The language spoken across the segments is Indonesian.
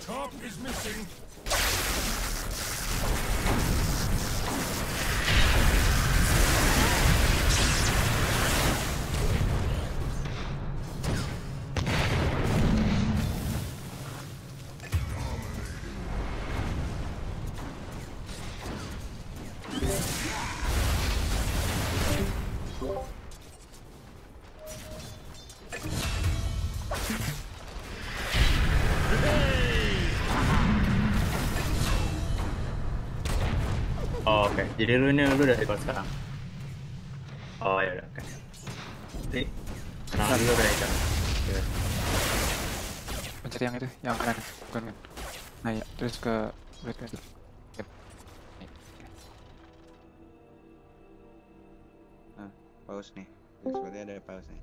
top is missing. Oh, oke. Jadi lu udah record sekarang. Oh ya udah, oke. Jadi kenal dulu Reka. Oke. Pencet yang itu, yang kanan, bukan kan? Nah ya, terus ke Bloodcast. Nah, pause nih. Sepertinya ada pause nih.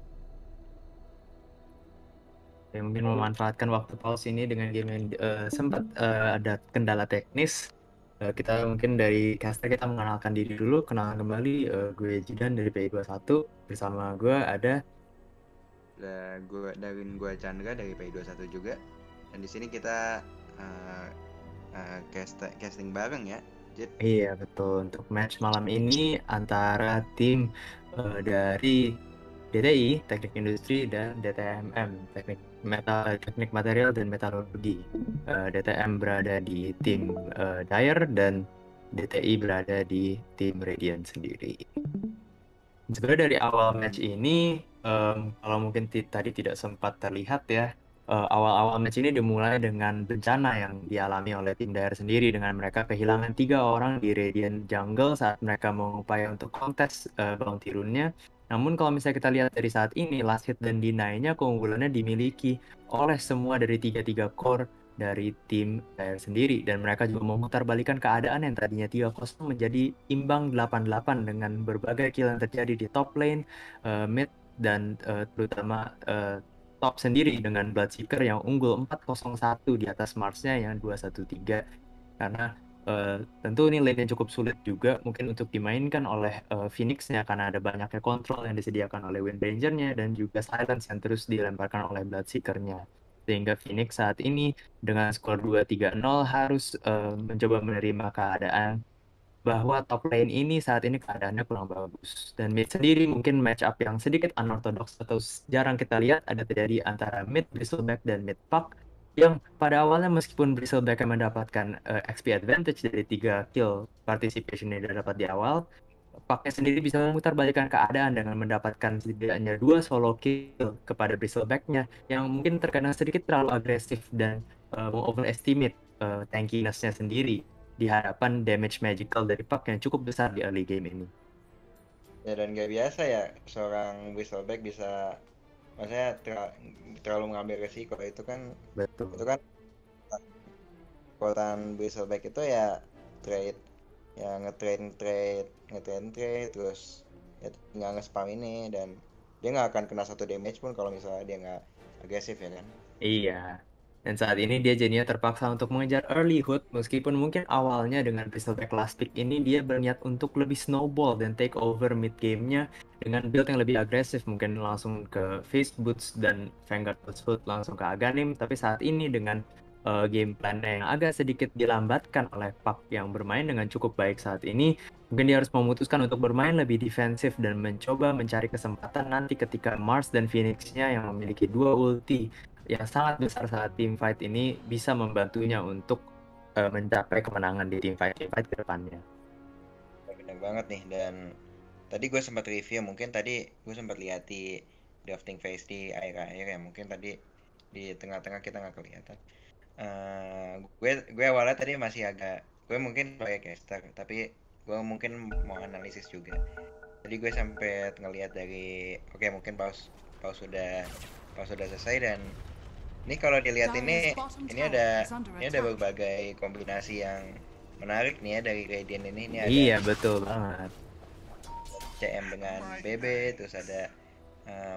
Ya, mungkin memanfaatkan waktu pause ini dengan game yang sempat ada kendala teknis. Kita mungkin dari caster kita mengenalkan diri dulu, kenalan kembali. Gue Jidan dari PI21, bersama gue ada Gue Chandra dari PI21 juga. Dan di sini kita casting bareng ya. Iya betul, untuk match malam ini antara tim dari DTI Teknik Industri dan DTMM Teknik Material dan Metalurgi. DTM berada di tim Dyer dan DTI berada di tim Radiant sendiri. Sebenarnya dari awal match ini, kalau mungkin tadi tidak sempat terlihat ya, awal-awal match ini dimulai dengan bencana yang dialami oleh tim Dyer sendiri dengan mereka kehilangan 3 orang di Radiant Jungle saat mereka mengupaya untuk kontes bounty rune-nya. Namun kalau misalnya kita lihat dari saat ini, last hit dan deny-nya keunggulannya dimiliki oleh semua dari tiga core dari tim Dyer sendiri, dan mereka juga memutarbalikkan keadaan yang tadinya 3-0 menjadi imbang 8-8 dengan berbagai kill yang terjadi di top lane, mid, dan terutama top sendiri dengan Bloodseeker yang unggul 4-0-1 di atas Mars-nya yang 2-1-3, karena tentu ini lane yang cukup sulit juga mungkin untuk dimainkan oleh Phoenix-nya karena ada banyaknya kontrol yang disediakan oleh Windranger-nya dan juga silence yang terus dilemparkan oleh Bloodseeker-nya. Sehingga Phoenix saat ini dengan skor 2-3-0 harus mencoba menerima keadaan bahwa top lane ini saat ini keadaannya kurang bagus. Dan mid sendiri mungkin match up yang sedikit unorthodox atau jarang kita lihat ada terjadi antara mid Bristleback dan mid Puck, yang pada awalnya meskipun Bristleback yang mendapatkan XP advantage dari 3 kill participation yang dia dapat di awal, Pucknya sendiri bisa memutarbalikkan keadaan dengan mendapatkan setidaknya 2 solo kill kepada Bristleback-nya yang mungkin terkadang sedikit terlalu agresif dan overestimate tankiness-nya sendiri di hadapan damage magical dari Puck yang cukup besar di early game ini. Ya dan gak biasa ya seorang Whistleback bisa, maksudnya terlalu mengambil resiko itu kan. Betul. Itu kan kekuatan Whistleback itu ya trade, ya nge-trade terus ya nggak nge-spam ini, dan dia nggak akan kena 1 damage pun kalau misalnya dia nggak agresif ya kan. Iya. Dan saat ini dia jadinya terpaksa untuk mengejar early hood, meskipun mungkin awalnya dengan Bristleback last pick ini dia berniat untuk lebih snowball dan take over mid game-nya dengan build yang lebih agresif, mungkin langsung ke Face Boots dan Vanguard Hood langsung ke Aghanim. Tapi saat ini dengan game plan-nya yang agak sedikit dilambatkan oleh Puck yang bermain dengan cukup baik saat ini, mungkin dia harus memutuskan untuk bermain lebih defensif dan mencoba mencari kesempatan nanti ketika Mars dan Phoenix-nya yang memiliki 2 ulti yang sangat besar saat team fight ini bisa membantunya untuk mencapai kemenangan di team fight ke depannya. Benar banget nih. Dan tadi gue sempat review, mungkin tadi gue sempat lihat di drafting phase di akhir-akhir ya, mungkin tadi di tengah-tengah kita nggak kelihatan. Gue awalnya tadi masih gue mungkin sebagai caster, tapi gue mungkin mau analisis juga. Tadi gue sampai ngelihat dari mungkin pause sudah selesai, dan ini kalau dilihat ini ada berbagai kombinasi yang menarik nih ya dari Radiant ini. Ini ada Iya betul banget. CM dengan BB, terus ada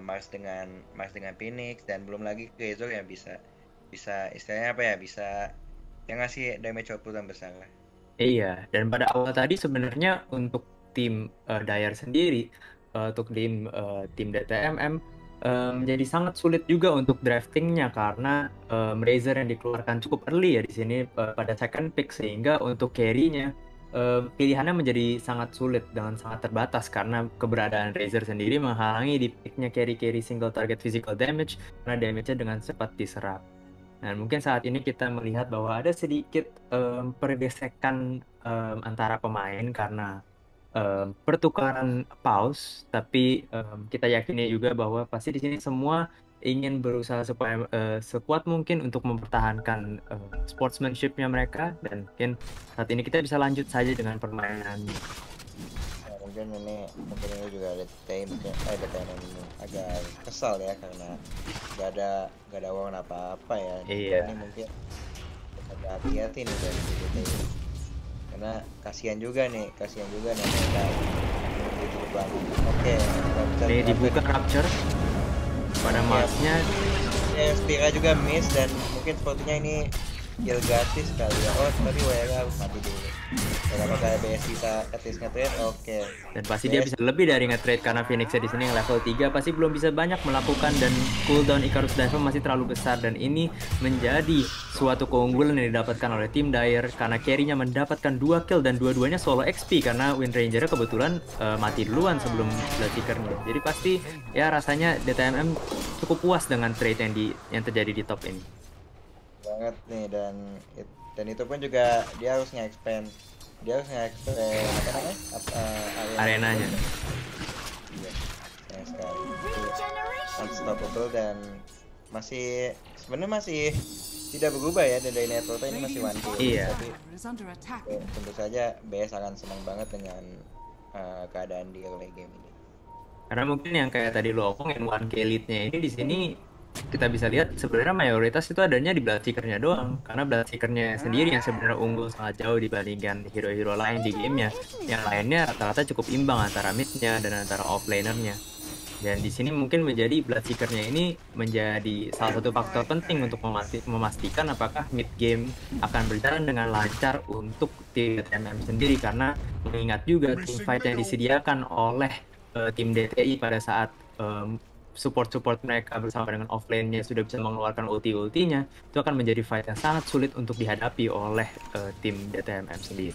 Mars dengan Phoenix, dan belum lagi Razor yang bisa istilahnya apa ya, bisa yang ngasih damage output yang besar lah. Iya, dan pada awal tadi sebenarnya untuk tim Dyer sendiri, untuk tim DTMM, Jadi sangat sulit juga untuk draftingnya karena Razer yang dikeluarkan cukup early ya di sini pada second pick, sehingga untuk carry-nya pilihannya menjadi sangat sulit dengan sangat terbatas karena keberadaan Razer sendiri menghalangi di picknya carry-carry single target physical damage karena damage-nya dengan cepat diserap. Dan mungkin saat ini kita melihat bahwa ada sedikit pergesekan antara pemain karena pertukaran paus, tapi kita yakini juga bahwa pasti di sini semua ingin berusaha supaya sekuat mungkin untuk mempertahankan sportsmanship-nya mereka, dan mungkin saat ini kita bisa lanjut saja dengan permainan. Ya, mungkin ini juga ada tim yang agak kesal ya karena gak ada uang apa-apa ya. Iya. Ini mungkin agak hati-hati nih dari DTI. Karena kasihan juga nih mereka itu banget. Oke, Ini dibuka Rapture pada Marsnya. Ya, Spira juga miss dan mungkin sepertinya ini kill gratis kali ya. Oh, tapi WR mati dulu. Dan apakah BS bisa at least nge-trade? Oke. Dan pasti dia bisa lebih dari nge-trade karena Phoenix-nya di sini yang level 3 pasti belum bisa banyak melakukan, dan cooldown Icarus Dive masih terlalu besar, dan ini menjadi suatu keunggulan yang didapatkan oleh tim Dire karena carry-nya mendapatkan 2 kill dan dua-duanya solo XP karena Wind Ranger-nya kebetulan mati duluan sebelum Bloodseeker-nya. Jadi pasti ya rasanya DTMM cukup puas dengan trade yang terjadi di top ini. Banget nih, dan itu pun juga dia harus nge-expand apa namanya? Arenanya. Iya, sayang sekali. Itu unstoppable dan sebenarnya masih tidak berubah ya, dari network ini masih 1K. Iya. Tapi tentu saja BS akan senang banget dengan keadaan di early game ini. Karena mungkin yang kayak tadi lo omongin 1K lead-nya ini di sini kita bisa lihat sebenarnya mayoritas itu adanya di Bloodseeker-nya doang, karena Bloodseeker-nya sendiri yang sebenarnya unggul sangat jauh dibandingkan hero-hero lain di gamenya. Yang lainnya rata-rata cukup imbang antara mid-nya dan antara off-laner-nya. Dan di sini mungkin menjadi Bloodseeker-nya ini menjadi salah satu faktor penting untuk memastikan apakah mid game akan berjalan dengan lancar untuk tim DTMM sendiri, karena mengingat juga tim fight yang disediakan oleh tim DTI pada saat support mereka bersama dengan offlane-nya sudah bisa mengeluarkan ulti-ultinya, itu akan menjadi fight yang sangat sulit untuk dihadapi oleh tim DTMM sendiri.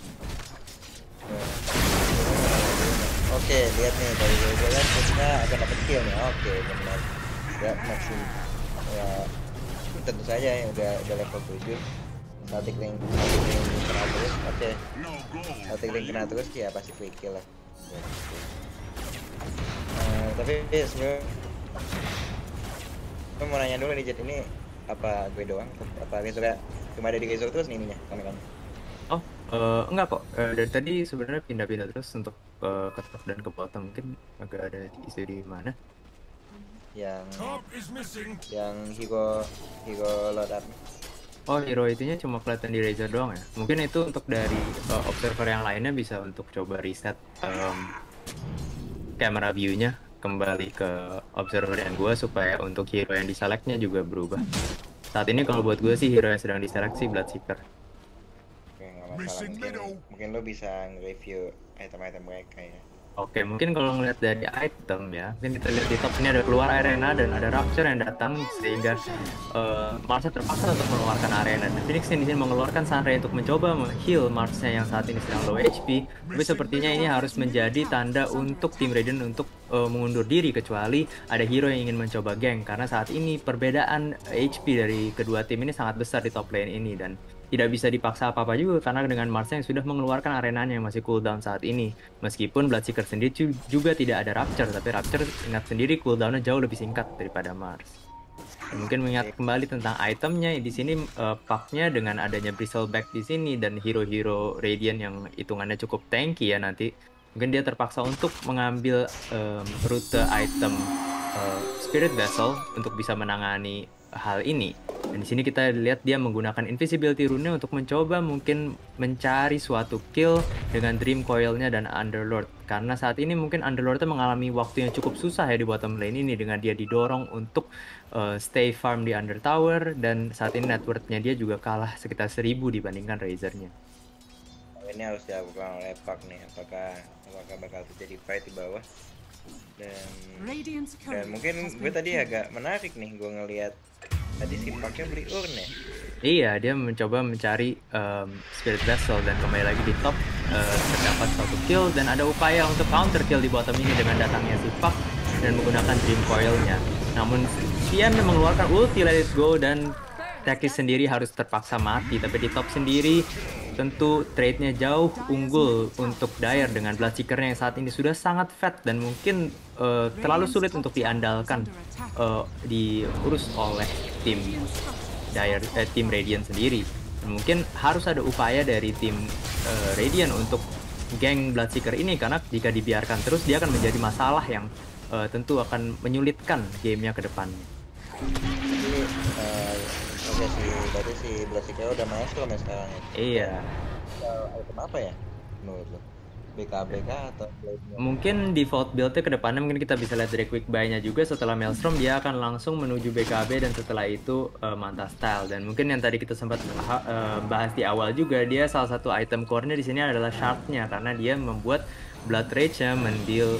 Oke, lihat nih dari jalan kita akan dapat kill nih. Oke, benar. Ya, maksim. Ya, tentu saja ya udah level 7. Static link kena terus. Oke. Static link kena terus ya pasti quick kill lah. Tapi sebenarnya aku mau nanya dulu nih Jet, ini apa gue doang? Apa Razor cuma ada di Razor terus nih ininya kameranya? Oh, enggak kok. Dari tadi sebenarnya pindah-pindah terus untuk ke top dan ke bottom. Mungkin agak ada isu di mana. Yang hero load up. Oh, hero itunya cuma kelihatan di Razor doang ya? Mungkin itu untuk dari observer yang lainnya bisa untuk coba reset camera view-nya kembali ke observer yang gue, supaya untuk hero yang diselectnya juga berubah. Saat ini kalau buat gue sih hero yang sedang diseleksi Bloodseeker. Oke, nggak masalah. Mungkin lo bisa nge-review item-item mereka ya. Oke, mungkin kalau ngeliat dari item ya, mungkin kita lihat di top ini ada keluar arena dan ada Rapture yang datang, sehingga Marsnya terpaksa untuk mengeluarkan arena. Dan Phoenix di sini mengeluarkan Sunray untuk mencoba heal Marsnya yang saat ini sedang low HP. Tapi sepertinya ini harus menjadi tanda untuk tim Radiant untuk mengundur diri, kecuali ada hero yang ingin mencoba gank, karena saat ini perbedaan HP dari kedua tim ini sangat besar di top lane ini, dan tidak bisa dipaksa apa-apa juga karena dengan Mars yang sudah mengeluarkan arenanya yang masih cooldown saat ini. Meskipun Bloodseeker sendiri juga tidak ada Rapture, tapi Rapture ingat sendiri cooldownnya jauh lebih singkat daripada Mars. Dan mungkin mengingat kembali tentang itemnya di sini, packnya dengan adanya Bristleback di sini dan hero-hero Radiant yang hitungannya cukup tanky ya nanti, mungkin dia terpaksa untuk mengambil rute item Spirit Vessel untuk bisa menangani hal ini. Dan di sini kita lihat dia menggunakan invisibility rune untuk mencoba mungkin mencari suatu kill dengan Dream Coil-nya dan Underlord. Karena saat ini mungkin Underlord-nya mengalami waktu yang cukup susah ya di bottom lane ini, dengan dia didorong untuk stay farm di Under Tower, dan saat ini net worth-nya dia juga kalah sekitar 1000 dibandingkan Razor-nya. Ini harus dilakukan oleh Pak nih, apakah bakal terjadi fight di bawah? Dan mungkin gue tadi agak menarik nih, gue ngelihat tadi si Paknya beli urn ya. Iya, dia mencoba mencari Spirit Vessel dan kembali lagi di top terdapat satu kill dan ada upaya untuk counter kill di bottom ini dengan datangnya si Pak dan menggunakan Dream Coil-nya. Namun Xian mengeluarkan ulti Let It Go dan Tekis sendiri harus terpaksa mati, tapi di top sendiri tentu trade-nya jauh unggul untuk Dire dengan Bloodseeker-nya yang saat ini sudah sangat fat dan mungkin terlalu sulit untuk diandalkan diurus oleh tim Dire, tim Radiant sendiri. Dan mungkin harus ada upaya dari tim Radiant untuk geng Bloodseeker ini, karena jika dibiarkan terus dia akan menjadi masalah yang tentu akan menyulitkan gamenya ke depannya. Jadi oke sih, berarti si Bloodseeker udah maestro ya sekarang ya. Iya. Item apa ya menurut lo? BKBK atau Blade-nya? Mungkin default build-nya ke depannya mungkin kita bisa lihat dari quick buy-nya juga. Setelah Maelstrom dia akan langsung menuju BKB dan setelah itu Manta Style. Dan mungkin yang tadi kita sempat bahas di awal juga, dia salah satu item core-nya di sini adalah Shard-nya, karena dia membuat Blood Rage-nya mendeal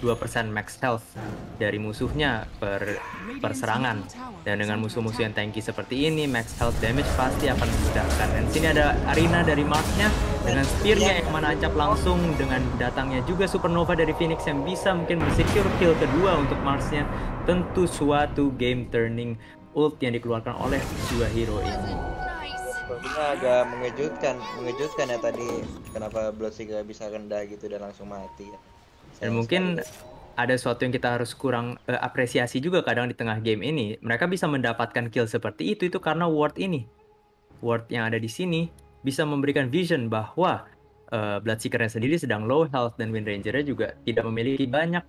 2% max health dari musuhnya per serangan. Dan dengan musuh-musuh yang tanky seperti ini, max health damage pasti akan memudahkan. Dan sini ada Arena dari Mars-nya dengan spear-nya yang menancap langsung, dengan datangnya juga Supernova dari Phoenix yang bisa mungkin men-secure kill kedua untuk Mars-nya. Tentu suatu game turning ult yang dikeluarkan oleh dua hero ini. Sepertinya agak mengejutkan ya tadi, kenapa Bloodseeker bisa rendah gitu dan langsung mati ya. Dan mungkin ada sesuatu yang kita harus kurang apresiasi juga kadang di tengah game ini. Mereka bisa mendapatkan kill seperti itu karena ward ini. Ward yang ada di sini bisa memberikan vision bahwa Bloodseeker-nya sendiri sedang low health dan Wind Ranger-nya juga tidak memiliki banyak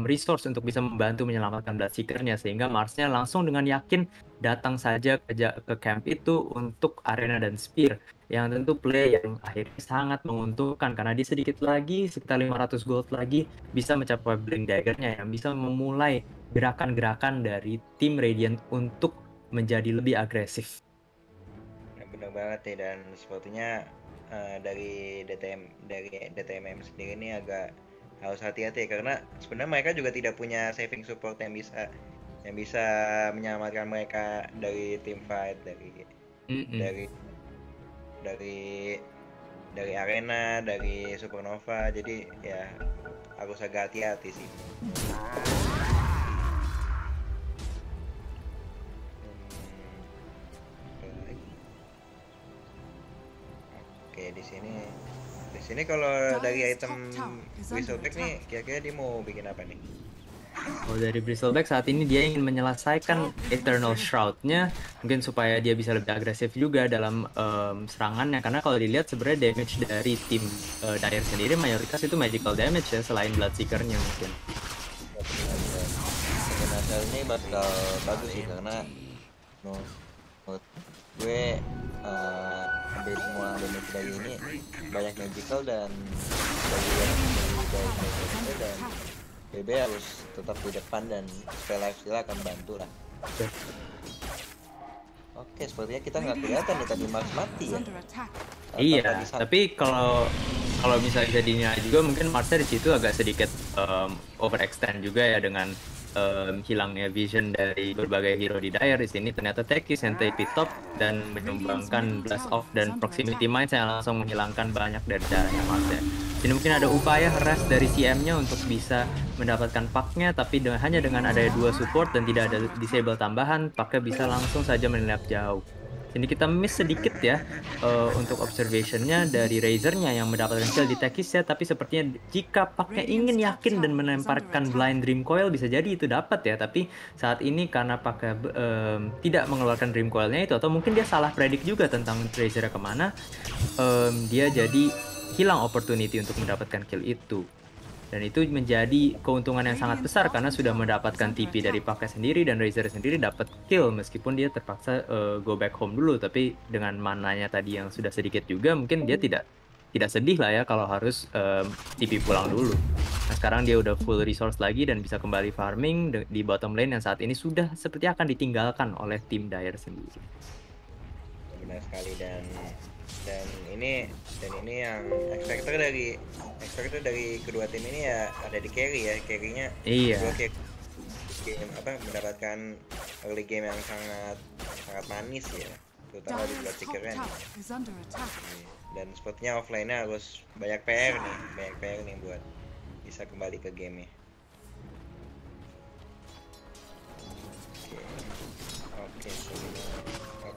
resource untuk bisa membantu menyelamatkan Bloodseeker-nya, sehingga Mars-nya langsung dengan yakin datang saja ke camp itu untuk Arena dan Spear, yang tentu play yang akhirnya sangat menguntungkan karena dia sedikit lagi, sekitar 500 gold lagi bisa mencapai Blink Dagger-nya yang bisa memulai gerakan-gerakan dari tim Radiant untuk menjadi lebih agresif. Benar banget ya, dan sepertinya dari DTMM sendiri ini agak harus hati-hati karena sebenarnya mereka juga tidak punya saving support yang bisa menyelamatkan mereka dari team fight, dari Arena, dari Supernova. Jadi ya harus agak hati-hati sih. Oke, di sini kalau dari item Bristleback nih, kira-kira dia mau bikin apa nih? Oh, dari Bristleback saat ini dia ingin menyelesaikan Eternal Shroud-nya, mungkin supaya dia bisa lebih agresif juga dalam serangannya, karena kalau dilihat sebenarnya damage dari tim Dire sendiri mayoritas itu magical damage ya, selain Bloodseeker-nya mungkin. Natal ini bakal bagus sih karena menurut gue ambil semua damage dari ini banyak magical dan dan BB harus tetap di depan dan spell lifesteal akan bantu lah. Oke, sepertinya kita nggak kelihatan nih tadi Mars mati ya. Iya, tapi kalau misalnya jadinya juga mungkin Marsnya di situ agak sedikit overextend juga ya dengan hilangnya vision dari berbagai hero di Dire. Di sini ternyata Tekis yang TP top dan menyumbangkan Blast Off dan Proximity Mines yang langsung menghilangkan banyak dari darahnya Marsnya. Jadi mungkin ada upaya harass dari CM-nya untuk bisa mendapatkan Puck-nya, tapi hanya dengan ada 2 support dan tidak ada disable tambahan, Puck-nya bisa langsung saja menelap jauh. Jadi kita miss sedikit ya untuk observation-nya dari Razor-nya yang mendapatkan kill di Tekis ya, tapi sepertinya jika Puck-nya ingin yakin dan melemparkan Blind Dream Coil bisa jadi itu dapat ya, tapi saat ini karena Puck-nya tidak mengeluarkan Dream Coil-nya itu, atau mungkin dia salah predik juga tentang Razor-nya kemana, dia jadi hilang opportunity untuk mendapatkan kill itu. Dan itu menjadi keuntungan yang sangat besar karena sudah mendapatkan TP dari Puck-nya sendiri dan Razor sendiri dapat kill meskipun dia terpaksa go back home dulu, tapi dengan mananya tadi yang sudah sedikit juga mungkin dia tidak sedih lah ya kalau harus TP pulang dulu. Nah, sekarang dia udah full resource lagi dan bisa kembali farming di bottom lane yang saat ini sudah seperti akan ditinggalkan oleh tim Dire sendiri. Benar sayang sekali. Dan ini yang X Factor dari kedua tim ini ya ada di carry ya. Carry-nya Iya. dua game mendapatkan early game yang sangat manis ya, terutama di Bloodseeker kan. Dan sepertinya offline-nya harus banyak PR nih buat bisa kembali ke game-nya. Oke.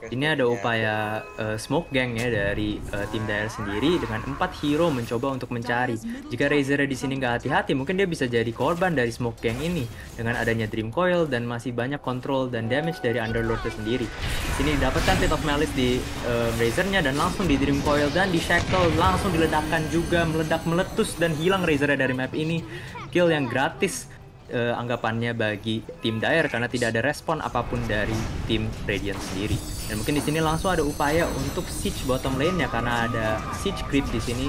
Ini ada upaya smoke gang ya dari tim Dire sendiri dengan 4 hero mencoba untuk mencari. Jika Razor di sini nggak hati-hati, mungkin dia bisa jadi korban dari smoke gang ini dengan adanya Dream Coil dan masih banyak control dan damage dari Underlord sendiri. Di sini didapatkan Pit of Malice di Razornya dan langsung di Dream Coil dan di Shackle langsung diledakkan juga, meletus dan hilang Razornya dari map ini. Kill yang gratis anggapannya bagi tim Dire karena tidak ada respon apapun dari tim Radiant sendiri. Dan mungkin di sini langsung ada upaya untuk siege bottom lane-nya karena ada siege creep di sini.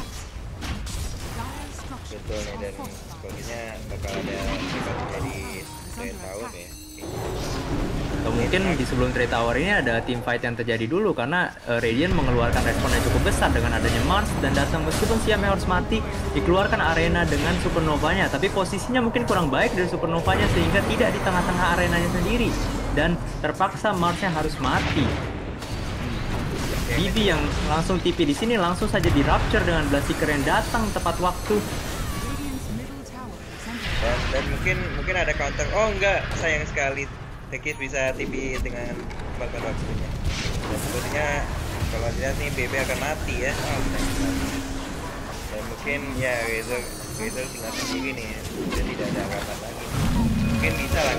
Betul nih, dan sepertinya bakal terjadi trade tower ya. Atau mungkin di sebelum trade tower ini ada team fight yang terjadi dulu karena Radiant mengeluarkan respon yang cukup besar dengan adanya Mars dan datang meskipun siapnya harus mati dikeluarkan arena dengan supernovanya, tapi posisinya mungkin kurang baik dari supernovanya sehingga tidak di tengah-tengah arenanya sendiri dan terpaksa Marsnya harus mati. Bibi yang langsung TP di sini langsung saja di rapture dengan Bloodseeker yang datang tepat waktu. Dan mungkin ada counter. Oh enggak, sayang sekali. Tekis bisa TP dengan tepat waktunya. Dan sepertinya kalau dilihat nih BB akan mati ya. Dan mungkin ya Razor tinggal sendiri nih ya. Dan tidak ada harapan lagi. Mungkin bisa lah.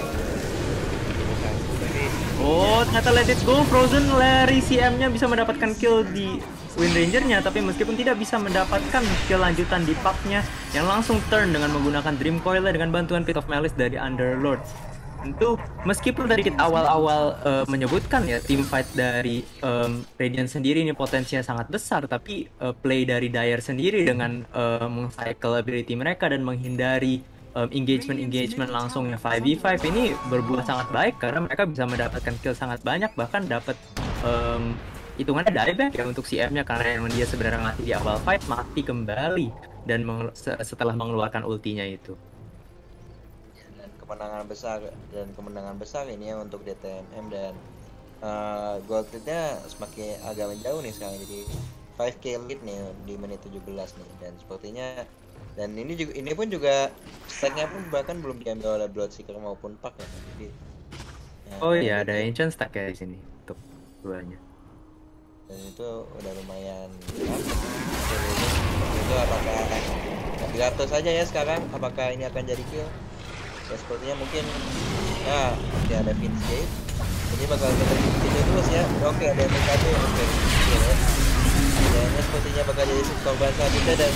Oh, ternyata let it go. Frozen Larry CM-nya bisa mendapatkan kill di Wind Ranger-nya, tapi meskipun tidak bisa mendapatkan kill lanjutan di Puck-nya yang langsung turn dengan menggunakan Dream Coil dengan bantuan Pit of Malice dari Underlord. Tentu meskipun tadi kita awal-awal menyebutkan ya team fight dari Radiant sendiri ini potensinya sangat besar, tapi play dari Dire sendiri dengan meng-cycle ability mereka dan menghindari engagement langsung yang 5v5 ini berbuah sangat baik karena mereka bisa mendapatkan kill sangat banyak, bahkan dapat hitungannya dieback ya untuk CM-nya karena yang dia sebenarnya mati di awal fight mati kembali dan setelah mengeluarkan ultinya itu. Kemenangan besar ini ya untuk DTMM dan gold lead-nya semakin agak menjauh nih sekarang, jadi 5k lead nih di menit 17 nih, dan sepertinya dan ini pun juga stack-nya pun bahkan belum diambil oleh Bloodseeker maupun Puck ya. Jadi oh iya, ada Ancient stack ya di sini untuk duanya. Dan itu udah lumayan itu apakah Navigator saja ya sekarang, apakah ini akan jadi kill? Ya sepertinya mungkin ya masih ada Vince Gate, ini bakal tetap gitu terus ya. Oke, ada MKB ya. Dan sepertinya bakal jadi korban selanjutnya dan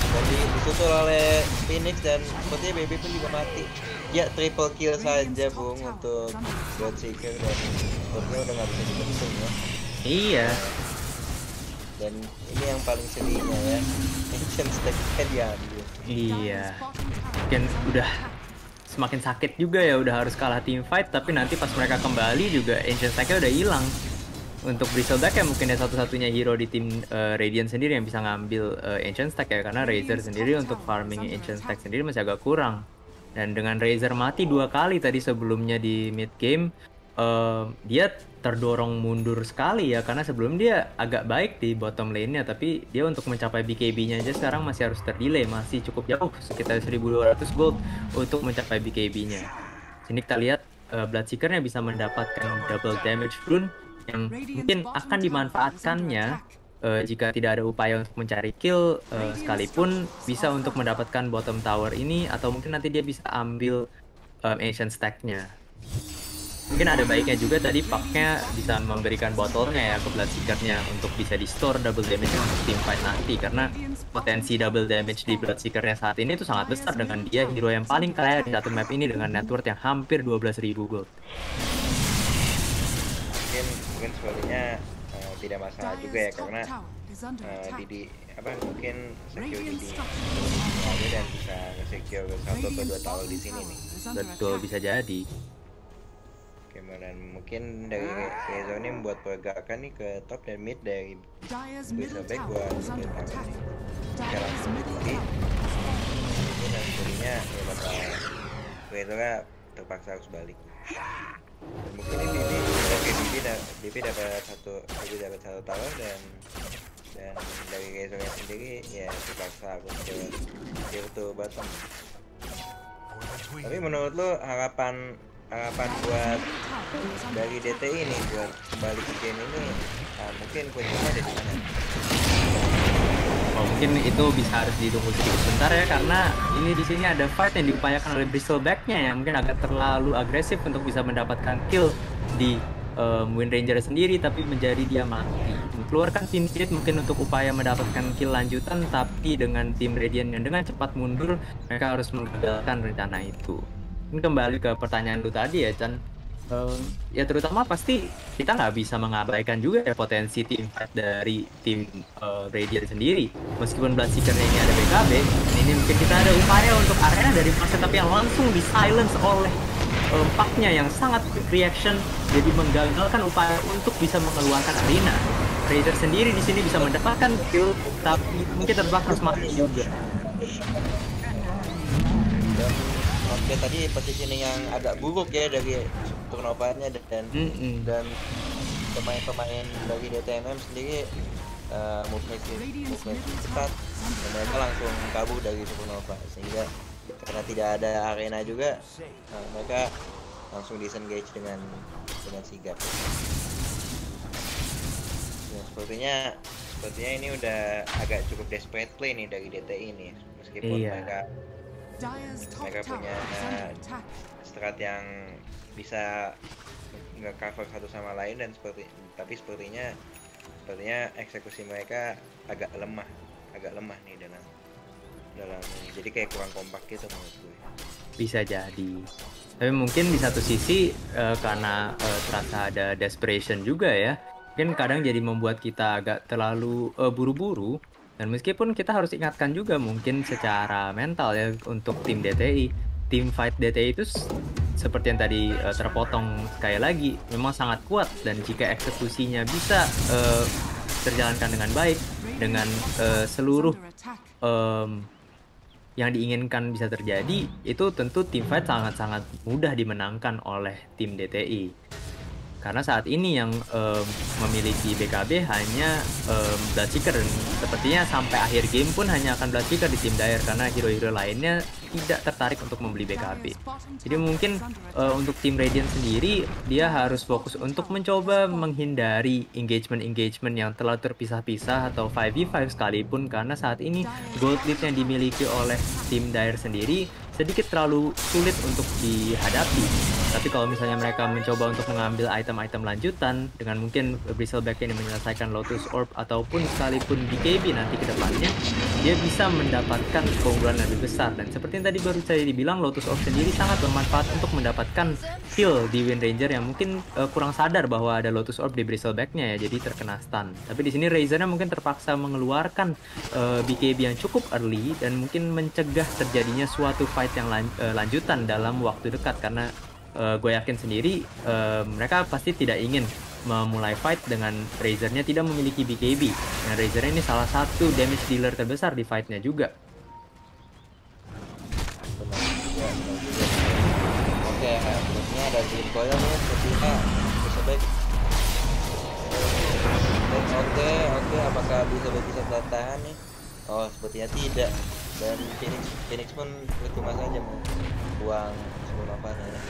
disusul oleh Phoenix dan sepertinya BB pun juga mati. Ya triple kill saja Bung untuk Bloodseeker dan sepertinya udah nggak bisa dibentung ya. Iya. Dan ini yang paling sedihnya ya, Ancient stack-nya diambil. Iya. Mungkin udah semakin sakit juga ya, udah harus kalah team fight, tapi nanti pas mereka kembali juga Ancient stack-nya udah hilang. Untuk Bristleback ya mungkin ya satu-satunya hero di tim Radiant sendiri yang bisa ngambil Ancient stack ya, karena Razor sendiri untuk farming Ancient stack sendiri masih agak kurang. Dan dengan Razor mati 2 kali tadi sebelumnya di mid game, dia terdorong mundur sekali ya, karena sebelum dia agak baik di bottom lane-nya, tapi dia untuk mencapai BKB-nya aja sekarang masih harus terdelay, masih cukup jauh sekitar 1200 gold untuk mencapai BKB-nya. Sini kita lihat Bloodseeker-nya bisa mendapatkan double damage rune yang mungkin akan dimanfaatkannya jika tidak ada upaya untuk mencari kill, sekalipun bisa untuk mendapatkan bottom tower ini, atau mungkin nanti dia bisa ambil Ancient stack-nya. Mungkin ada baiknya juga tadi Puck-nya bisa memberikan bottle-nya ya ke Bloodseeker-nya untuk bisa di store double damage untuk team fight nanti, karena potensi double damage di Bloodseeker-nya saat ini itu sangat besar dengan dia hero yang paling kaya di satu map ini dengan net worth yang hampir 12.000 gold. Mungkin sebenarnya tidak masalah juga ya, karena mungkin secure di aja dan bisa secure 1 atau 2 tower di sini nih. Betul, bisa jadi. Oke, Dan mungkin dari Rezo ini membuat pergerakan nih ke top dan mid dari Bristleback buat bertahan nih. Jika langsung jadi dan jadinya ya bakal Rezo terpaksa harus balik. Dan mungkin ini DP dapat satu tower dan dari Rezo sendiri ya terpaksa harus ke Virtu bottom. Tapi menurut lo harapan buat dari DTI ini buat kembali ke game ini mungkin kuncinya ada di mana? Oh, mungkin itu bisa harus ditunggu sedikit sebentar ya, karena ini di sini ada fight yang diupayakan oleh Bristleback-nya yang mungkin agak terlalu agresif untuk bisa mendapatkan kill di Wind Ranger sendiri, tapi menjadi dia mati. Keluarkan tim Spirit mungkin untuk upaya mendapatkan kill lanjutan, tapi dengan tim Radiant yang dengan cepat mundur, mereka harus menggagalkan rencana itu. Ini kembali ke pertanyaan lu tadi ya, Chan. Ya terutama pasti kita nggak bisa mengabaikan juga ya potensi tim fight dari tim Radiant sendiri. Meskipun Bloodseeker ini ada BKB, ini mungkin kita ada upaya untuk arena dari Marset, tapi yang langsung di silence oleh empaknya yang sangat quick reaction, jadi menggagalkan upaya untuk bisa mengeluarkan arena. Raider sendiri di sini bisa mendapatkan kill, tapi mungkin terpaksa harus mati juga. Oke, tadi positioning yang agak buruk ya dari Supernova-nya dan pemain-pemain dari DTMM sendiri movement cepat dan mereka langsung kabur dari Supernova, sehingga karena tidak ada arena juga mereka langsung disengage dengan sigap. Nah, sepertinya ini udah agak cukup desperate play nih dari DTI ini, meskipun mereka punya strat yang bisa nge-cover satu sama lain dan tapi sepertinya eksekusi mereka agak lemah nih dalam jadi kayak kurang kompak gitu menurut gue. Bisa jadi, tapi mungkin di satu sisi karena terasa ada desperation juga ya, mungkin kadang jadi membuat kita agak terlalu buru-buru. Dan meskipun kita harus ingatkan juga mungkin secara mental ya untuk tim DTI, tim fight DTI itu seperti yang tadi terpotong sekali lagi memang sangat kuat, dan jika eksekusinya bisa terjalankan dengan baik dengan seluruh yang diinginkan bisa terjadi, itu tentu tim fight sangat-sangat mudah dimenangkan oleh tim DTI. Karena saat ini yang memiliki BKB hanya Bloodseeker, dan sepertinya sampai akhir game pun hanya akan Bloodseeker di tim Dire karena hero-hero lainnya tidak tertarik untuk membeli BKB. Jadi mungkin untuk tim Radiant sendiri dia harus fokus untuk mencoba menghindari engagement yang terlalu terpisah-pisah atau 5v5 sekalipun, karena saat ini gold lead yang dimiliki oleh tim Dire sendiri sedikit terlalu sulit untuk dihadapi. Tapi kalau misalnya mereka mencoba untuk mengambil item-item lanjutan dengan mungkin Bristleback ini menyelesaikan Lotus Orb ataupun sekalipun BKB nanti ke depannya, dia bisa mendapatkan keunggulan lebih besar. Dan seperti yang tadi baru saya dibilang, Lotus Orb sendiri sangat bermanfaat untuk mendapatkan kill di Wind Ranger yang mungkin kurang sadar bahwa ada Lotus Orb di Bristleback-nya ya, jadi terkena stun. Tapi di sini Razornya mungkin terpaksa mengeluarkan BKB yang cukup early dan mungkin mencegah terjadinya suatu fight yang lanjutan dalam waktu dekat, karena gue yakin sendiri mereka pasti tidak ingin memulai fight dengan Razornya tidak memiliki BKB. Nah, Razornya ini salah satu damage dealer terbesar di fightnya juga. Oke, berikutnya ada di Koya nih, sepertinya bisa baik. Oke, apakah bisa bertahan nih? Oh, sepertinya tidak. Dan Phoenix pun percuma saja mau buang sebelum apanya ya.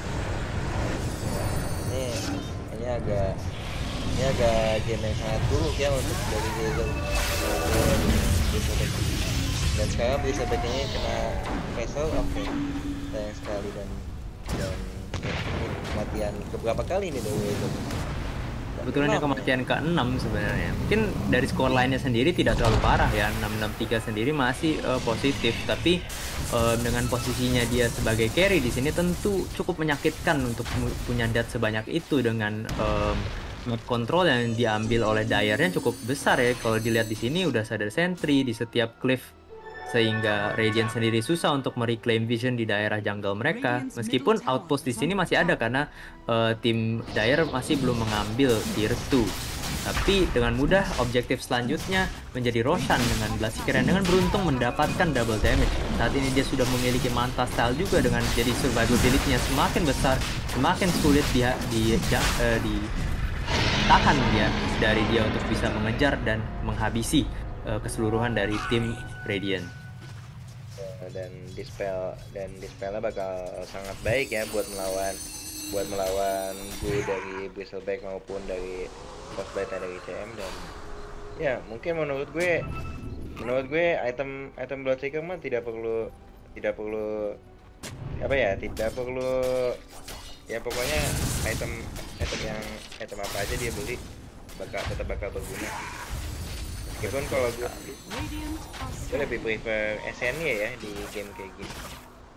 Ini agak game yang sangat buruk ya untuk dari Razer. Dan sekarang Bristleback ini kena Vessel, oke. Sayang sekali dan kematian keberapa kali ini dari Razer? Sebetulnya kematian ke-6 sebenarnya. Mungkin dari skor lainnya sendiri tidak terlalu parah ya. 6-6-3 sendiri masih positif, tapi dengan posisinya dia sebagai carry di sini tentu cukup menyakitkan untuk punya death sebanyak itu dengan map control yang diambil oleh Dire-nya cukup besar ya. Kalau dilihat di sini udah ada sentry di setiap cliff sehingga Radiant sendiri susah untuk mereclaim vision di daerah jungle mereka. Meskipun outpost di sini masih ada karena tim Dire masih belum mengambil tier 2. Tapi dengan mudah objektif selanjutnya menjadi Roshan dengan Bloodseeker yang dengan beruntung mendapatkan double damage. Saat ini dia sudah memiliki Manta Style juga dengan jadi survivability-nya semakin besar, semakin sulit ditahan dia dari dia untuk bisa mengejar dan menghabisi keseluruhan dari tim Radiant. Dan dispelnya bakal sangat baik ya buat melawan Gu dari Bristleback maupun dari Frostbite dari CM. Dan ya mungkin menurut gue item Bloodseeker mah tidak perlu ya pokoknya item apa aja dia beli tetap bakal berguna. Meskipun kalau gue lebih prefer SN-nya ya di game kayak gini.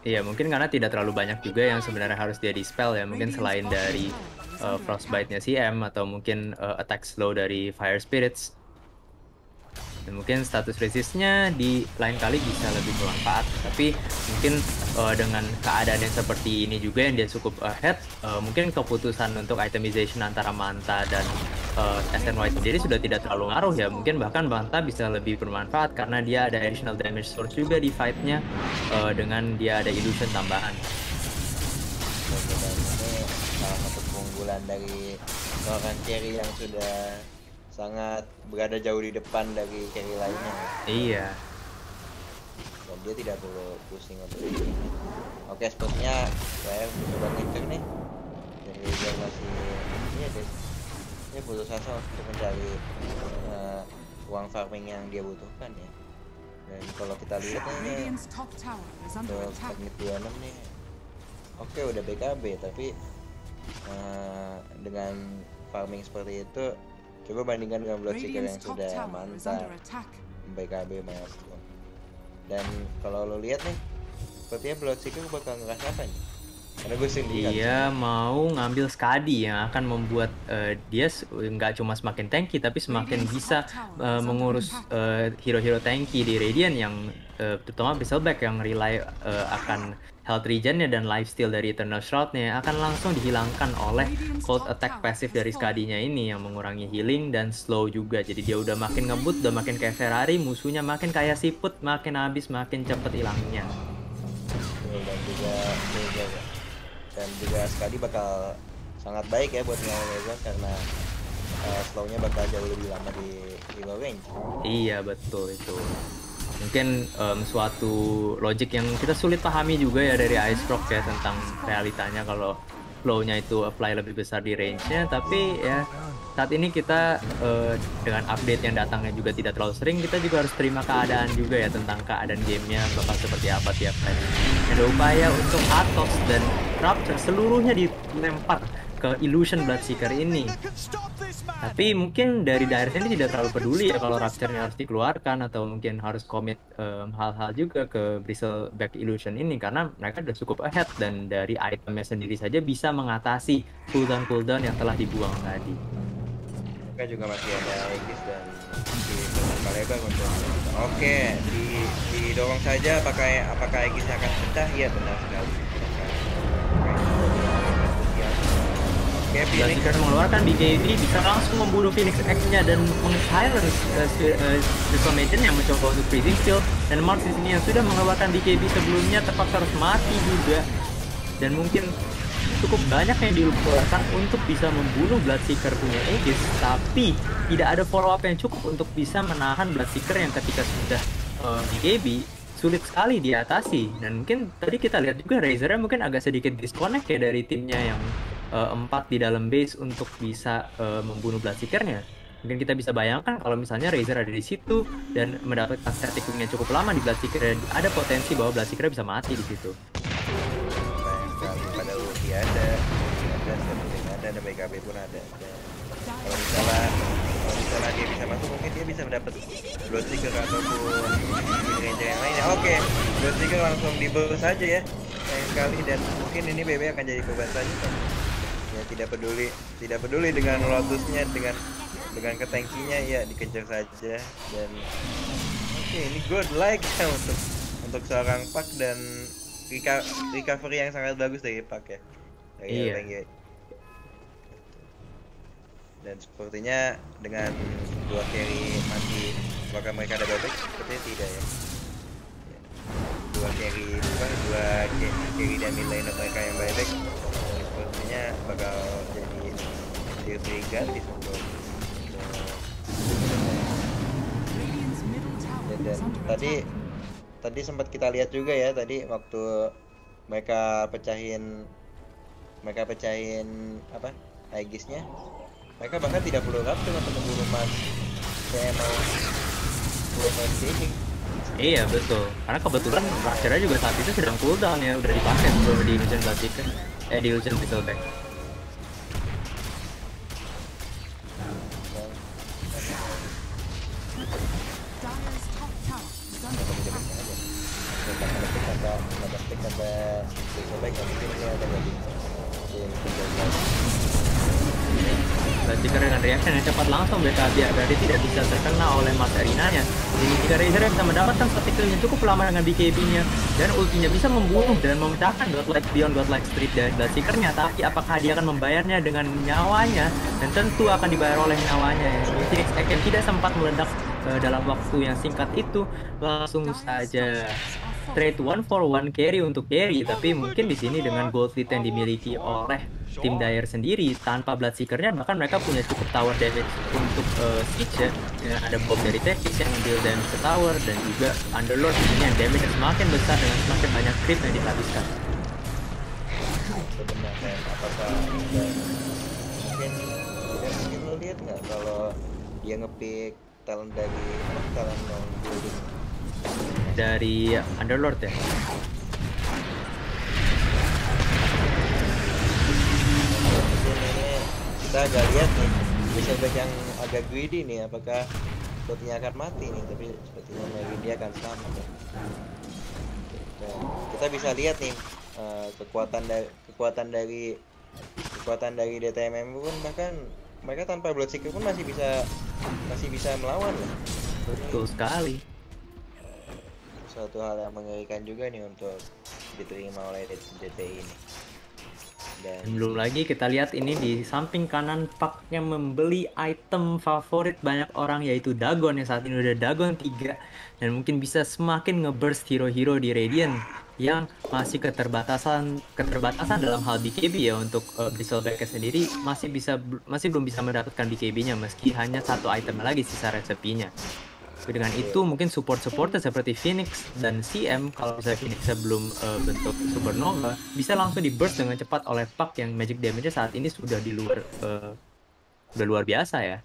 Iya, mungkin karena tidak terlalu banyak juga yang sebenarnya harus dia dispel ya. Mungkin selain dari Frostbite-nya CM atau mungkin attack slow dari Fire Spirits. Dan mungkin status resistnya di lain kali bisa lebih bermanfaat. Tapi mungkin dengan keadaan yang seperti ini juga yang dia cukup ahead, mungkin keputusan untuk itemization antara Manta dan SNY sendiri sudah tidak terlalu ngaruh ya. Mungkin bahkan Manta bisa lebih bermanfaat karena dia ada additional damage source juga di fight-nya dengan dia ada illusion tambahan. Dan ini salah satu keunggulan dari seorang carry yang sudah sangat berada jauh di depan dari carry lainnya. Iya. Dan dia tidak perlu pusing untuk ini. Oke, spotnya saya coba ngecer nih. Jadi dia masih dia butuh asa untuk mencari uang farming yang dia butuhkan ya. Dan kalau kita lihat nih untuk teknik 26 nih, oke udah BKB tapi dengan farming seperti itu, coba bandingkan dengan Bloodseeker yang sudah mantap BKB Maelstrom. Dan kalau lo lihat nih, sepertinya Bloodseeker bakal ngerasa apa nih? Karena gue sendiri dia mau ngambil Skadi yang akan membuat dia nggak cuma semakin tanky tapi semakin bisa mengurus hero-hero tanky di Radiant yang terutama Bristleback yang rely akan health regen-nya dan lifesteal dari Eternal Shroud-nya akan langsung dihilangkan oleh cold attack pasif dari Skadi-nya ini yang mengurangi healing dan slow juga. Jadi dia udah makin ngebut, udah makin kayak Ferrari, musuhnya makin kayak siput, makin habis, makin cepet hilangnya. Dan juga Skadi bakal sangat baik ya buat melawan Rezon karena slownya bakal jauh lebih lama di hero range. Iya betul itu. Mungkin suatu logic yang kita sulit pahami juga ya dari Ice Rock ya tentang realitanya kalau flow-nya itu apply lebih besar di range-nya. Tapi ya saat ini kita dengan update yang datangnya juga tidak terlalu sering, kita juga harus terima keadaan juga ya tentang keadaan gamenya bakal seperti apa tiap match. Ada upaya untuk Atos dan Rapture seluruhnya dilempar ke Illusion Bloodseeker ini. Tapi mungkin dari Dire ini tidak terlalu peduli ya kalau Rapture-nya harus dikeluarkan atau mungkin harus commit hal-hal juga ke Bristleback Illusion ini karena mereka sudah cukup ahead dan dari itemnya sendiri saja bisa mengatasi cooldown yang telah dibuang tadi. Mereka juga masih ada Aegis dan di lebar untuk oke, didorong saja apakah Aegisnya akan pecah? Iya benar sekali. Bloodseeker mengeluarkan BKB bisa langsung membunuh Phoenix X-nya dan meng-silence Crystal Maiden yang mencoba untuk freezing skill, dan Marks di sini yang sudah mengeluarkan BKB sebelumnya terpaksa harus mati juga, dan mungkin cukup banyak yang dikeluarkan untuk bisa membunuh Bloodseeker punya Aegis, tapi tidak ada follow up yang cukup untuk bisa menahan Bloodseeker yang ketika sudah BKB sulit sekali diatasi. Dan mungkin tadi kita lihat juga Razornya mungkin agak sedikit disconnect ya dari timnya yang 4 di dalam base untuk bisa membunuh Bloodseeker-nya. Mungkin kita bisa bayangkan kalau misalnya Razor ada di situ dan mendapatkan static wing-nya cukup lama di Bloodseeker, ada potensi bahwa Bloodseeker bisa mati di situ. Pada ulti ada BKB pun ada. Kalau misalnya dia bisa masuk, mungkin dia bisa mendapat Bloodseeker ataupun ranger yang lainnya. Oke, Bloodseeker langsung di-burst saja ya, sayang sekali, dan mungkin ini BB akan jadi korban saja kan. Ya tidak peduli dengan Lotusnya, dengan ketankinya ya dikejar saja. Dan Ini good like untuk seorang Pak dan recovery yang sangat bagus dari Pak ya. Dari Iya. LPG. Dan sepertinya dengan dua carry mati, apakah mereka ada buyback? Sepertinya tidak ya. Dua carry dan mid laner mereka yang buyback, dan sepertinya bakal jadi tier 3 gratis untuk dan tadi sempat kita lihat juga ya tadi waktu mereka pecahin apa Aegisnya, mereka bahkan tidak perlu raptor untuk memburu mas saya mau main saving. Iya betul, karena kebetulan Rapture juga saat itu sedang cooldown ya, udah dipakai bro di Illusion Blaziken, di Illusion Bristleback. Blaziken dengan reaction yang cepat langsung biar dia tidak bisa terkena oleh Mas Erinanya. Jadi jika Razor bisa mendapatkan static kill-nya cukup lama dengan BKB-nya dan ultinya bisa membunuh dan memecahkan Godlike Beyond Godlike Street dari Blaziken-nya, tapi apakah dia akan membayarnya dengan nyawanya? Dan tentu akan dibayar oleh nyawanya. Phoenix Action tidak sempat meledak dalam waktu yang singkat itu, langsung saja trade 1-for-1 carry untuk carry. Tapi mungkin di sini dengan gold lead yang dimiliki oleh tim Dire sendiri tanpa Bloodseeker-nya, bahkan mereka punya cukup tower damage untuk siege ya. Dengan ada bomb dari Tactics yang deal damage ke tower, dan juga Underlord di sini yang damage semakin besar dengan semakin banyak creep yang dihabiskan. Sebenarnya apakah mungkin lo lihat nggak kalau dia ngepick talent non building dari Underlord ya. Ini kita agak lihat nih Bristleback yang agak greedy nih, apakah sepertinya akan mati nih, tapi sepertinya Mary dia akan selamat ya. Kita bisa lihat nih kekuatan dari DTMM pun, bahkan mereka tanpa Bloodseeker pun masih bisa melawan loh. Betul sekali. Suatu hal yang mengerikan juga nih untuk diterima oleh DTI ini. Dan belum lagi kita lihat ini di samping kanan Pak yang membeli item favorit banyak orang, yaitu Dagon, yang saat ini udah Dagon 3 dan mungkin bisa semakin ngeburst hero-hero di Radiant yang masih keterbatasan dalam hal BKB ya. Untuk Bristleback sendiri masih belum bisa mendapatkan BKB-nya meski hanya satu item lagi sisa resepinya. Dengan itu mungkin support-supporter seperti Phoenix dan CM, kalau misalnya Phoenix sebelum bentuk Supernova, bisa langsung di burst dengan cepat oleh Puck yang magic damage-nya saat ini sudah udah luar biasa ya.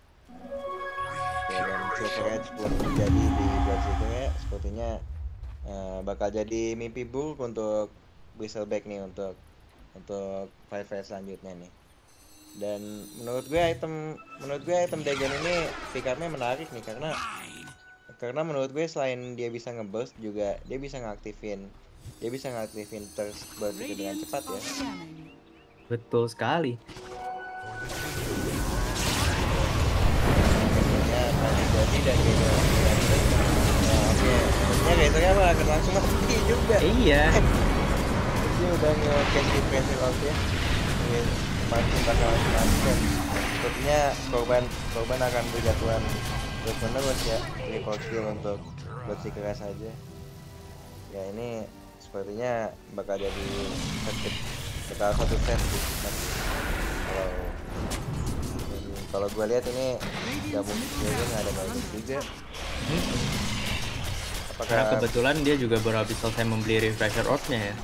dan Silver Edge belum terjadi di Bloodseeker, sepertinya bakal jadi mimpi buruk untuk Bristleback nih untuk fight selanjutnya nih. Dan menurut gue item Dagon ini pick up-nya menarik nih, karena menurut gue selain dia bisa ngeburst, juga dia bisa ngaktifin thirst burst itu dengan cepat ya. Betul sekali. Jadi dan gitu. Oke, sebenarnya Razornya akan langsung mati juga. Iya. Dia udah nge-catch di pressure out ya. Mati bakal mati. Sepertinya korban akan berjatuhan terus menerus ya. Ini skill untuk Bloodseeker saja. Ya ini sepertinya bakal jadi satu set kalau gue lihat ini nggak mungkin nggak ada bagus juga. Karena kebetulan dia juga baru habis selesai membeli refresher orb-nya ya.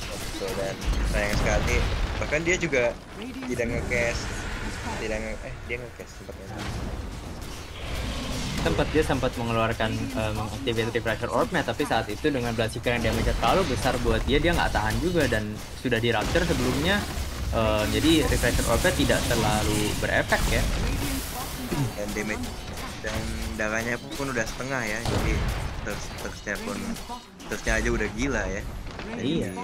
Betul, dan sayang sekali bahkan dia juga tidak nge-cash sempat mengeluarkan mengaktifkan refresher orb-nya, tapi saat itu dengan Bloodseeker yang damage terlalu besar buat dia nggak tahan juga dan sudah di rapture sebelumnya, jadi refresher orb-nya tidak terlalu berefek ya. Dan damage dan darahnya pun udah setengah ya, jadi terusnya aja udah gila ya. Iya.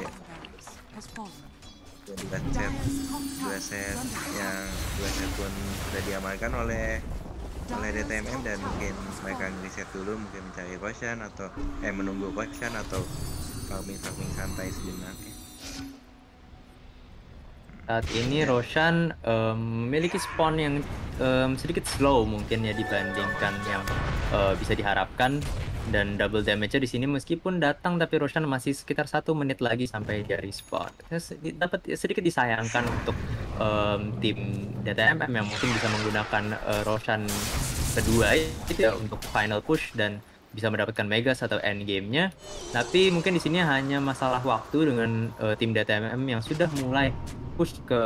Dua set pun sudah diamankan oleh oleh DTMM, dan mungkin mereka ngeriset dulu, mungkin mencari Roshan atau menunggu Roshan atau farming santai sejenak ya. Saat ini Roshan memiliki spawn yang sedikit slow mungkin ya dibandingkan yang bisa diharapkan, dan double damage-nya di sini meskipun datang tapi Roshan masih sekitar 1 menit lagi sampai dari spawn. Dapat sedikit disayangkan untuk tim DTMM yang mungkin bisa menggunakan Roshan kedua itu ya untuk final push dan bisa mendapatkan Megas atau end game-nya. Tapi mungkin di sini hanya masalah waktu dengan tim DTMM yang sudah mulai push ke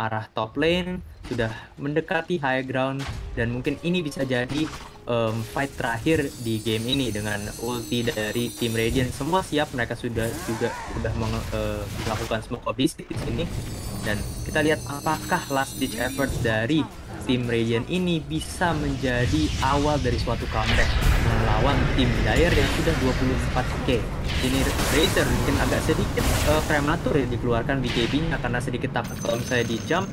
arah top lane, sudah mendekati high ground, dan mungkin ini bisa jadi fight terakhir di game ini dengan ulti dari tim Radiant. Semua siap, mereka sudah melakukan smoke objective di sini, dan kita lihat apakah last ditch effort dari tim Radiant ini bisa menjadi awal dari suatu comeback melawan tim Dire yang sudah 24k. Ini Razor mungkin agak sedikit prematur ya dikeluarkan BKB-nya karena sedikit takut kalau misalnya di jump.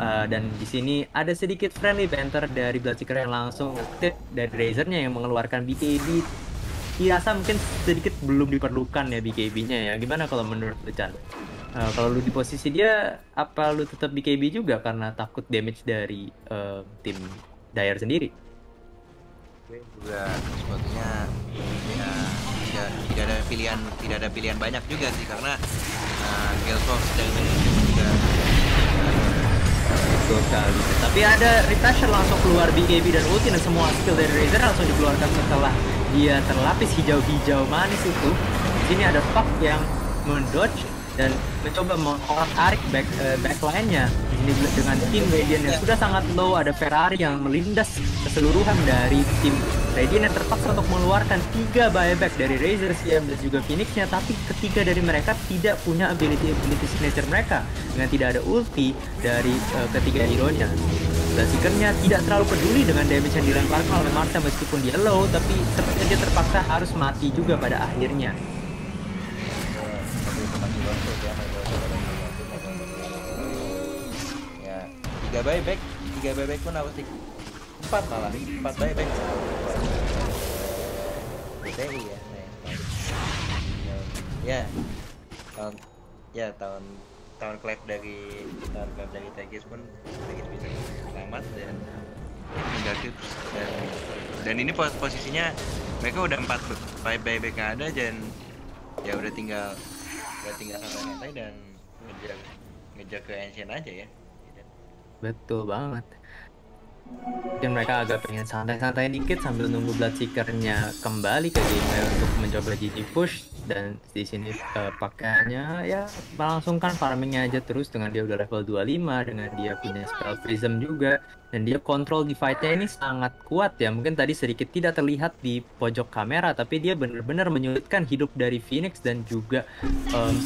Dan di sini ada sedikit friendly banter dari Bloodseeker yang langsung tip dari Razor-nya yang mengeluarkan BKB. Dirasa mungkin sedikit belum diperlukan ya BKB-nya ya. Gimana kalau menurut lu, Chan? Kalau lu di posisi dia, apa lu tetap BKB juga karena takut damage dari tim Dire sendiri? Gue juga sepertinya ya tidak ada pilihan banyak juga sih, karena Galeforce dan juga betul sekali. Tapi ada Retasher langsung keluar BKB dan ulti, dan semua skill dari Razor langsung dikeluarkan setelah dia terlapis hijau-hijau manis itu. Di sini ada Fok yang mendodge dan mencoba mengorak-arik backline-nya. Ini dengan tim Radiant yang sudah sangat low, ada Ferrari yang melindas keseluruhan dari tim Radiant yang terpaksa untuk mengeluarkan 3 buyback dari Razor, CM dan juga Phoenix-nya, tapi ketiga dari mereka tidak punya ability signature mereka dengan tidak ada ulti dari ketiga hero-nya. Bloodseeker-nya tidak terlalu peduli dengan damage yang dilemparkan oleh Martha meskipun dia low, tapi sepertinya dia terpaksa harus mati juga pada akhirnya. Ya, 3 buyback pun apa sih? 4 malah, 4 buyback. BTI ya, tahun clap dari Tegis pun Tegis bisa selamat dan negatif, dan ini posisinya mereka udah 4 buyback yang ada, dan ya udah tinggal santai-santai dan ngejar ke Ancient aja ya. Betul banget. Mungkin mereka agak pengen santai-santai dikit sambil nunggu Bloodseeker-nya kembali ke game untuk mencoba GG push, dan di sini pakainya ya melangsungkan farmingnya aja terus dengan dia udah level 25, dengan dia punya spell prism juga, dan dia kontrol di fight-nya ini sangat kuat ya. Mungkin tadi sedikit tidak terlihat di pojok kamera, tapi dia benar-benar menyulitkan hidup dari Phoenix dan juga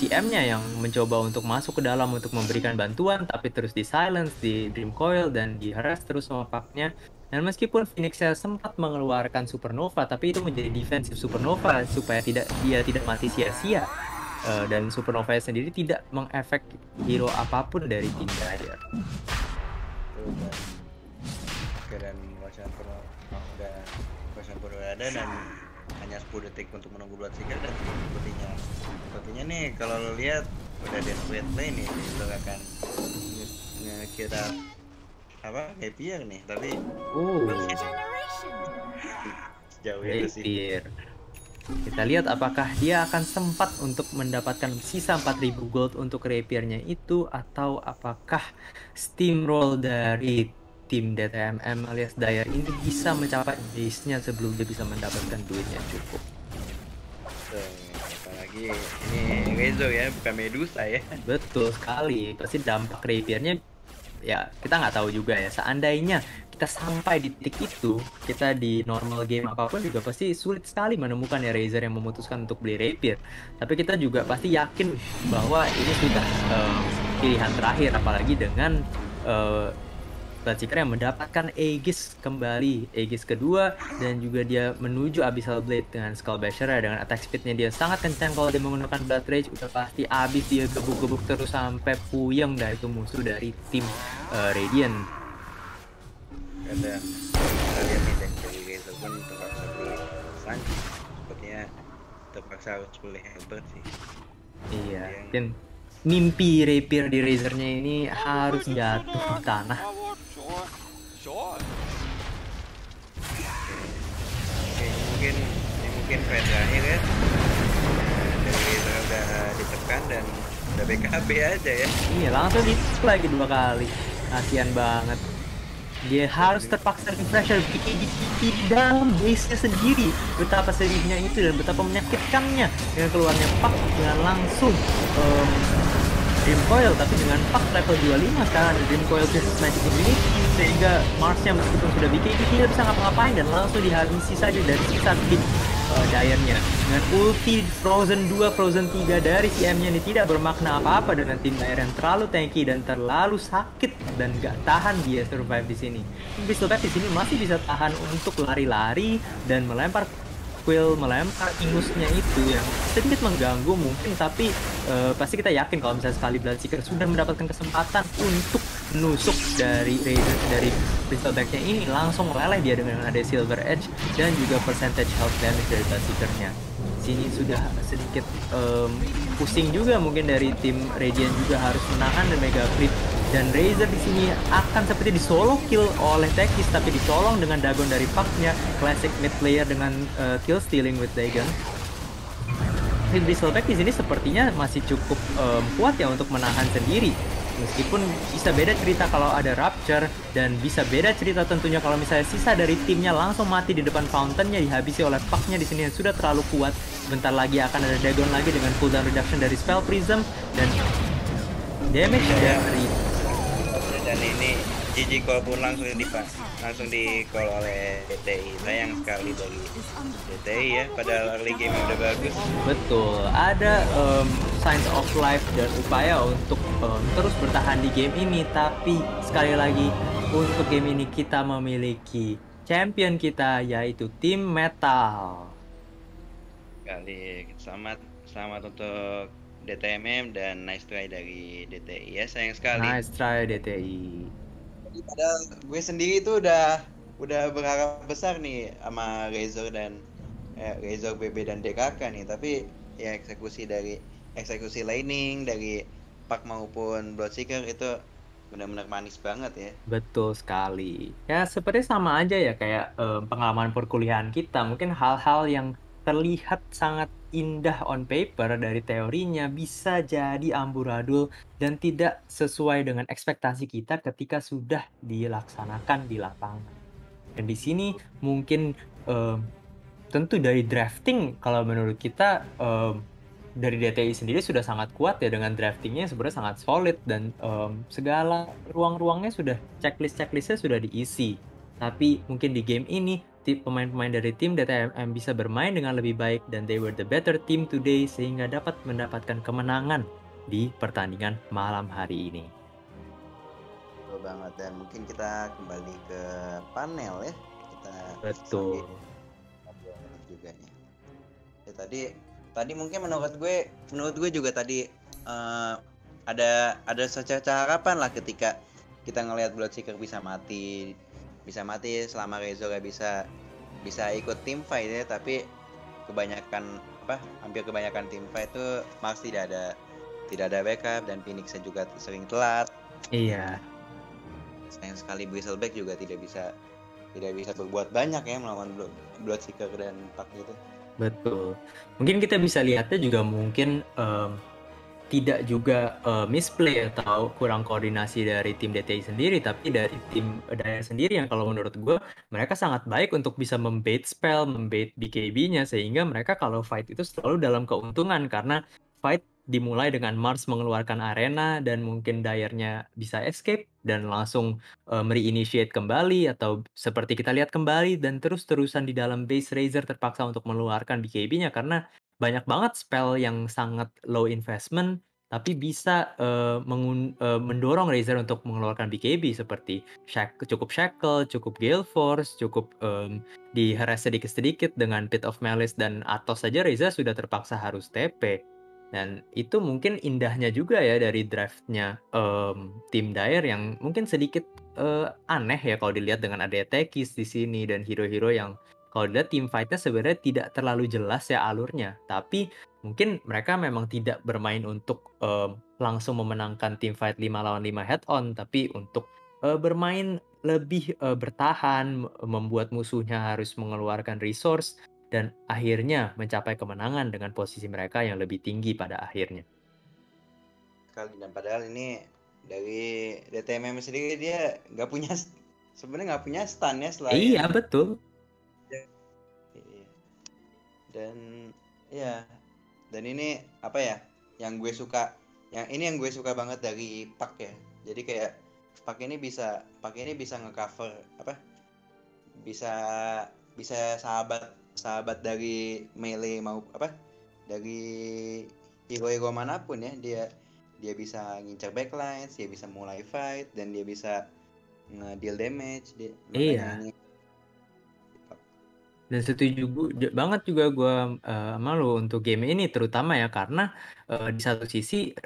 CM-nya yang mencoba untuk masuk ke dalam untuk memberikan bantuan, tapi terus di silence, di Dream Coil, dan di harass terus sama paknya. Dan meskipun Phoenix sempat mengeluarkan Supernova, tapi itu menjadi defensive Supernova supaya dia tidak mati sia-sia. Dan Supernova sendiri tidak mengefek hero apapun dari tim Dire. Dan Roshan pun udah ada, dan hanya 10 detik untuk menunggu Bloodseeker, dan sepertinya nih kalau lo lihat udah desperate play nih, lo akan kira apa Rapier nih, tapi sejauh itu sih. Kita lihat apakah dia akan sempat untuk mendapatkan sisa 4000 gold untuk Rapier-nya itu, atau apakah steamroll dari tim DTMM alias Dire ini bisa mencapai base-nya sebelum dia bisa mendapatkan duitnya cukup. Apalagi ini Rezo ya, bukan Medusa ya. Betul sekali, pasti dampak Rapier-nya ya kita nggak tahu juga ya. Seandainya kita sampai di titik itu, kita di normal game apapun juga pasti sulit sekali menemukan ya Razor yang memutuskan untuk beli Rapier. Tapi kita juga pasti yakin bahwa ini sudah pilihan terakhir, apalagi dengan Bloodseeker yang mendapatkan Aegis kembali, Aegis kedua, dan juga dia menuju Abyssal Blade dengan Skull Basher dengan attack speednya dia sangat kencang. Kalau dia menggunakan Blood Rage udah pasti abis, dia gebuk-gebuk terus sampai puyeng dah itu musuh dari tim Radiant. Kita lihat 110 hebat sih. Iya, Yang dan mimpi Rapier di Razornya ini harus jatuh di tanah. ini mungkin fight terakhir ya. Dari udah ditekan dan udah BKB aja ya. Iya, langsung di lagi 2 kali. Kasian banget. Dia harus terpaksa refresher di dalam base-nya sendiri. Betapa sedihnya itu dan betapa menyakitkannya dengan keluarnya Pak dengan langsung Dream Coil, tapi dengan Pak level 25 sekarang ada Dream Coil versus Magic Infinity, sehingga Marsnya meskipun sudah BKB tidak bisa ngapa-ngapain dan langsung dihabisi saja dari sisa speed Dire-nya. Dengan ulti Frozen 2, Frozen 3 dari CM-nya ini tidak bermakna apa-apa dengan tim Dire yang terlalu tanky dan terlalu sakit dan gak tahan dia survive di sini. Bristleback di sini masih bisa tahan untuk lari-lari dan melempar Quill, melempar ingusnya itu yang sedikit mengganggu mungkin, tapi pasti kita yakin kalau misalnya sekali Bloodseeker sudah mendapatkan kesempatan untuk menusuk dari Razor, dari Bristleback-nya ini, langsung meleleh dia dengan ada Silver Edge dan juga percentage health damage dari Bloodseeker-nya. Sini sudah sedikit pusing juga mungkin dari tim Radiant, juga harus menahan dan Mega Creep. Dan Razor di sini akan seperti di solo kill oleh Tekis, tapi dicolong dengan Dagon dari Puck-nya, classic mid player dengan kill stealing with Dagon. Bristleback di sini sepertinya masih cukup kuat ya untuk menahan sendiri. Meskipun bisa beda cerita kalau ada Rapture, dan bisa beda cerita tentunya kalau misalnya sisa dari timnya langsung mati di depan fountain-nya, dihabisi oleh Puck-nya di sini yang sudah terlalu kuat. Sebentar lagi akan ada Dagon lagi dengan cooldown reduction dari Spell Prism dan damage dari. Dan ini GG call pun langsung di call oleh DTI. Sayang sekali dari DTI ya, padahal early game udah bagus. Betul, ada signs of life dan upaya untuk terus bertahan di game ini, tapi sekali lagi untuk game ini kita memiliki champion kita, yaitu tim Metal. Kali selamat untuk DTMM dan nice try dari DTI ya, sayang sekali. Nice try DTI. Padahal gue sendiri tuh udah berharap besar nih sama Razor dan Razor BB dan DKK nih, tapi ya eksekusi laning dari Puck maupun Bloodseeker itu benar-benar manis banget ya. Betul sekali. Ya seperti sama aja ya kayak pengalaman perkuliahan kita. Mungkin hal-hal yang terlihat sangat indah on paper dari teorinya bisa jadi amburadul dan tidak sesuai dengan ekspektasi kita ketika sudah dilaksanakan di lapangan. Dan di sini mungkin tentu dari drafting, kalau menurut kita dari DTI sendiri sudah sangat kuat ya, dengan draftingnya sebenarnya sangat solid dan segala ruang-ruangnya sudah, checklistnya sudah diisi. Tapi mungkin di game ini pemain-pemain dari tim DTMM bisa bermain dengan lebih baik dan they were the better team today sehingga dapat mendapatkan kemenangan di pertandingan malam hari ini. Betul banget, dan mungkin kita kembali ke panel ya. Betul. Juga nih. Ya, tadi mungkin menurut gue juga tadi ada secerca harapan lah ketika kita ngelihat Bloodseeker bisa mati selama Razor gak bisa ikut team fight ya, tapi hampir kebanyakan team fight tuh Mars tidak ada backup dan Phoenix juga sering telat. Iya. Sayang sekali Bristleback juga tidak bisa berbuat banyak ya melawan Bloodseeker dan Puck gitu. Betul. Mungkin kita bisa lihatnya juga mungkin tidak juga misplay atau kurang koordinasi dari tim DTI sendiri, tapi dari tim Dire sendiri yang kalau menurut gue mereka sangat baik untuk bisa membait spell, membait BKB-nya, sehingga mereka kalau fight itu selalu dalam keuntungan karena fight dimulai dengan Mars mengeluarkan arena dan mungkin Dire-nya bisa escape dan langsung reinitiate kembali, atau seperti kita lihat kembali dan terus-terusan di dalam base Razor terpaksa untuk mengeluarkan BKB-nya karena banyak banget spell yang sangat low investment tapi bisa mendorong Razor untuk mengeluarkan BKB seperti cukup Shackle, cukup Gale Force, cukup diheres sedikit-sedikit dengan Pit of Malice dan Atos saja Razor sudah terpaksa harus TP. Dan itu mungkin indahnya juga ya dari draftnya tim Dire yang mungkin sedikit aneh ya kalau dilihat dengan ada Tekis di sini dan hero-hero yang kalau dilihat team fight-nya sebenarnya tidak terlalu jelas ya alurnya, tapi mungkin mereka memang tidak bermain untuk langsung memenangkan team fight 5 lawan 5 head on, tapi untuk bermain lebih bertahan, membuat musuhnya harus mengeluarkan resource, dan akhirnya mencapai kemenangan dengan posisi mereka yang lebih tinggi pada akhirnya. Sekali, dan padahal ini dari DTMM sendiri dia sebenarnya nggak punya stun ya selain Iya, betul. Iya. Dan ya, dan ini apa ya yang gue suka, yang gue suka banget dari Pak ya. Jadi kayak Pak ini bisa ngecover apa, bisa bisa sahabat dari melee mau apa, dari hero manapun ya, dia bisa ngincar backlines, dia bisa mulai fight, dan dia bisa nge-deal damage. Makanya Iya. ini Dan setuju banget juga gue sama lo untuk game ini, terutama ya karena di satu sisi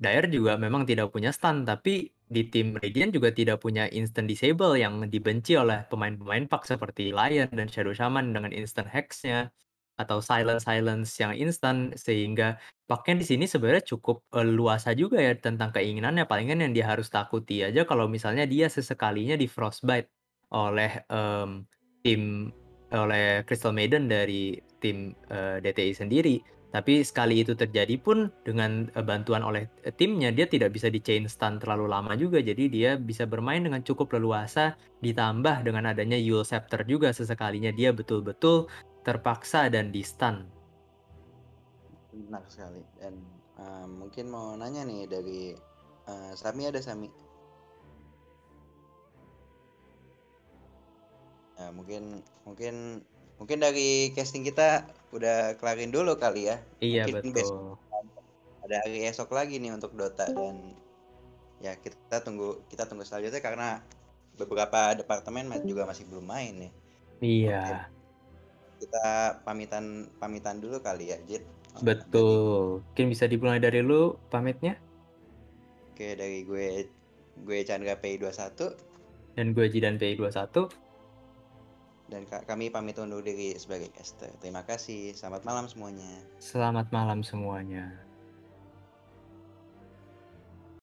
Dire juga memang tidak punya stun, tapi di tim Radiant juga tidak punya instant disable yang dibenci oleh pemain-pemain PAK seperti Lion dan Shadow Shaman dengan instant hex-nya atau silence yang instan, sehingga PAK-nya di sini sebenarnya cukup luasa juga ya tentang keinginannya. Palingan yang dia harus takuti aja kalau misalnya dia sesekalinya di frostbite oleh tim oleh Crystal Maiden dari tim DTI sendiri. Tapi sekali itu terjadi pun dengan bantuan oleh timnya, dia tidak bisa di chain stun terlalu lama juga. Jadi dia bisa bermain dengan cukup leluasa, ditambah dengan adanya Yule Scepter juga sesekalinya dia betul-betul terpaksa dan di stun. benar sekali. Dan mungkin mau nanya nih dari Sami, ada Sami. Ya, mungkin dari casting kita udah kelarin dulu kali ya. Iya, Mungkin besok betul. ada hari esok lagi nih untuk Dota, dan ya kita tunggu selanjutnya karena beberapa departemen juga masih belum main nih. Iya, Oke, kita pamitan dulu kali ya, Jit. Dari betul. Mungkin bisa dimulai dari lu pamitnya. Oke, dari gue Chandra PI21, Dan gue Jidan PI21. dan kami pamit undur diri sebagai caster. Terima kasih. Selamat malam semuanya. Selamat malam semuanya.